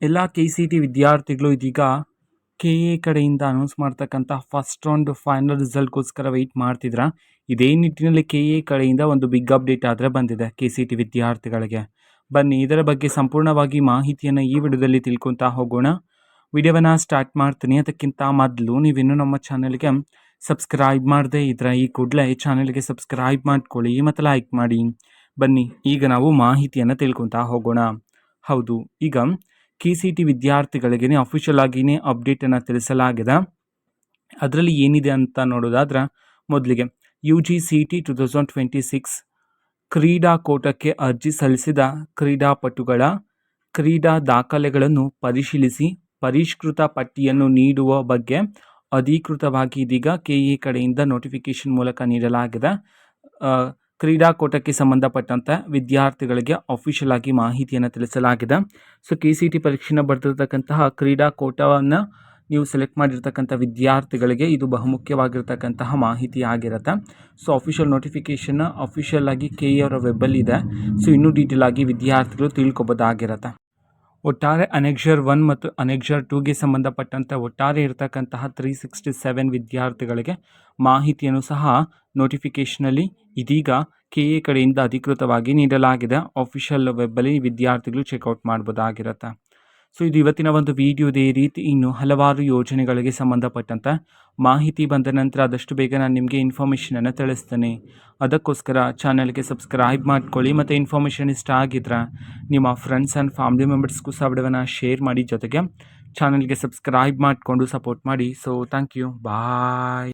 ಎಲ್ಲ KCT ವಿದ್ಯಾರ್ಥಿಗಳು ಇದೀಗ KA ಕಡೆಯಿಂದ ಅನೌನ್ಸ್ ಮಾಡ್ತಕ್ಕಂಥ ಫಸ್ಟ್ ರೌಂಡ್ ಫೈನಲ್ ರಿಸಲ್ಟ್ಗೋಸ್ಕರ ವೆಯ್ಟ್ ಮಾಡ್ತಿದ್ರ. ಇದೇ ನಿಟ್ಟಿನಲ್ಲಿ KA ಕಡೆಯಿಂದ ಒಂದು ಬಿಗ್ ಅಪ್ಡೇಟ್ ಆದರೆ ಬಂದಿದೆ KCT ವಿದ್ಯಾರ್ಥಿಗಳಿಗೆ. ಬನ್ನಿ ಇದರ ಬಗ್ಗೆ ಸಂಪೂರ್ಣವಾಗಿ ಮಾಹಿತಿಯನ್ನು ಈ ವಿಡಿಯೋದಲ್ಲಿ ತಿಳ್ಕೊತಾ ಹೋಗೋಣ. ವಿಡಿಯೋವನ್ನು ಸ್ಟಾರ್ಟ್ ಮಾಡ್ತೀನಿ. ಅದಕ್ಕಿಂತ ಮೊದಲು ನೀವಿನ್ನೂ ನಮ್ಮ ಚಾನಲ್ಗೆ ಸಬ್ಸ್ಕ್ರೈಬ್ ಮಾಡದೇ ಇದ್ರೆ ಈ ಕೂಡಲೇ ಚಾನಲ್ಗೆ ಸಬ್ಸ್ಕ್ರೈಬ್ ಮಾಡ್ಕೊಳ್ಳಿ ಮತ್ತು ಲೈಕ್ ಮಾಡಿ. ಬನ್ನಿ ಈಗ ನಾವು ಮಾಹಿತಿಯನ್ನು ತಿಳ್ಕೊತಾ ಹೋಗೋಣ. ಹೌದು, ಈಗ KCT ವಿದ್ಯಾರ್ಥಿಗಳಿಗೆ ಅಫಿಷಿಯಲ್ ಆಗಿಯೇ ಅಪ್ಡೇಟನ್ನು ತಿಳಿಸಲಾಗಿದೆ. ಅದರಲ್ಲಿ ಏನಿದೆ ಅಂತ ನೋಡೋದಾದ್ರೆ, ಮೊದಲಿಗೆ UGCET 2026 ಕ್ರೀಡಾಕೂಟಕ್ಕೆ ಅರ್ಜಿ ಸಲ್ಲಿಸಿದ ಕ್ರೀಡಾಪಟುಗಳ ಕ್ರೀಡಾ ದಾಖಲೆಗಳನ್ನು ಪರಿಶೀಲಿಸಿ ಪರಿಷ್ಕೃತ ಪಟ್ಟಿಯನ್ನು ನೀಡುವ ಬಗ್ಗೆ ಅಧಿಕೃತವಾಗಿ ಇದೀಗ KA ಕಡೆಯಿಂದ ನೋಟಿಫಿಕೇಶನ್ ಮೂಲಕ ನೀಡಲಾಗಿದೆ. ಕ್ರೀಡಾಕೂಟಕ್ಕೆ ಸಂಬಂಧಪಟ್ಟಂತೆ ವಿದ್ಯಾರ್ಥಿಗಳಿಗೆ ಅಫಿಷಿಯಲ್ ಆಗಿ ಮಾಹಿತಿಯನ್ನು ತಿಳಿಸಲಾಗಿದೆ. ಸೊ KCT ಪರೀಕ್ಷೆನ ಬರೆದಿರ್ತಕ್ಕಂತಹ ಕ್ರೀಡಾಕೂಟವನ್ನು ನೀವು ಸೆಲೆಕ್ಟ್ ಮಾಡಿರ್ತಕ್ಕಂಥ ವಿದ್ಯಾರ್ಥಿಗಳಿಗೆ ಇದು ಬಹುಮುಖ್ಯವಾಗಿರ್ತಕ್ಕಂತಹ ಮಾಹಿತಿ ಆಗಿರುತ್ತೆ. ಸೊ ಅಫಿಷಿಯಲ್ ನೋಟಿಫಿಕೇಷನ್ನ ಅಫಿಷಿಯಲ್ ಆಗಿ KA ಅವರ ವೆಬ್ಬಲ್ಲಿ ಇದೆ. ಸೊ ಇನ್ನೂ ಡೀಟೇಲ್ ಆಗಿ ವಿದ್ಯಾರ್ಥಿಗಳು ತಿಳ್ಕೊಬೋದಾಗಿರುತ್ತೆ. ಒಟ್ಟಾರೆ ಅನೆಕ್ಷರ್ 1 ಮತ್ತು ಅನೆಕ್ಷರ್ 2ಗೆ ಸಂಬಂಧಪಟ್ಟಂತೆ ಒಟ್ಟಾರೆ ಇರತಕ್ಕಂತಹ 367 ವಿದ್ಯಾರ್ಥಿಗಳಿಗೆ ಮಾಹಿತಿಯನ್ನು ಸಹ ನೋಟಿಫಿಕೇಷನಲ್ಲಿ ಇದೀಗ KA ಕಡೆಯಿಂದ ಅಧಿಕೃತವಾಗಿ ನೀಡಲಾಗಿದೆ. ಅಫಿಷಿಯಲ್ ವೆಬ್ಬಲ್ಲಿ ವಿದ್ಯಾರ್ಥಿಗಳು ಚೆಕ್ಔಟ್ ಮಾಡ್ಬೋದಾಗಿರುತ್ತೆ. ಸೊ ಇದು ಇವತ್ತಿನ ಒಂದು ವಿಡಿಯೋ. ಇದೇ ರೀತಿ ಇನ್ನು ಹಲವಾರು ಯೋಜನೆಗಳಿಗೆ ಸಂಬಂಧಪಟ್ಟಂತೆ ಮಾಹಿತಿ ಬಂದ ನಂತರ ಆದಷ್ಟು ಬೇಗ ನಾನು ನಿಮಗೆ ಇನ್ಫಾರ್ಮೇಷನನ್ನು ತಿಳಿಸ್ತೇನೆ. ಅದಕ್ಕೋಸ್ಕರ ಚಾನಲ್ಗೆ ಸಬ್ಸ್ಕ್ರೈಬ್ ಮಾಡ್ಕೊಳ್ಳಿ ಮತ್ತು ಇನ್ಫಾರ್ಮೇಷನ್ ಇಷ್ಟ ಆಗಿದ್ರೆ ನಿಮ್ಮ ಫ್ರೆಂಡ್ಸ್ ಆ್ಯಂಡ್ ಫ್ಯಾಮಿಲಿ ಮೆಂಬರ್ಸ್ಗೂ ಸಹ ವಿಡಿಯೋವನ್ನು ಶೇರ್ ಮಾಡಿ, ಜೊತೆಗೆ ಚಾನಲ್ಗೆ ಸಬ್ಸ್ಕ್ರೈಬ್ ಮಾಡಿಕೊಂಡು ಸಪೋರ್ಟ್ ಮಾಡಿ. So thank you, bye.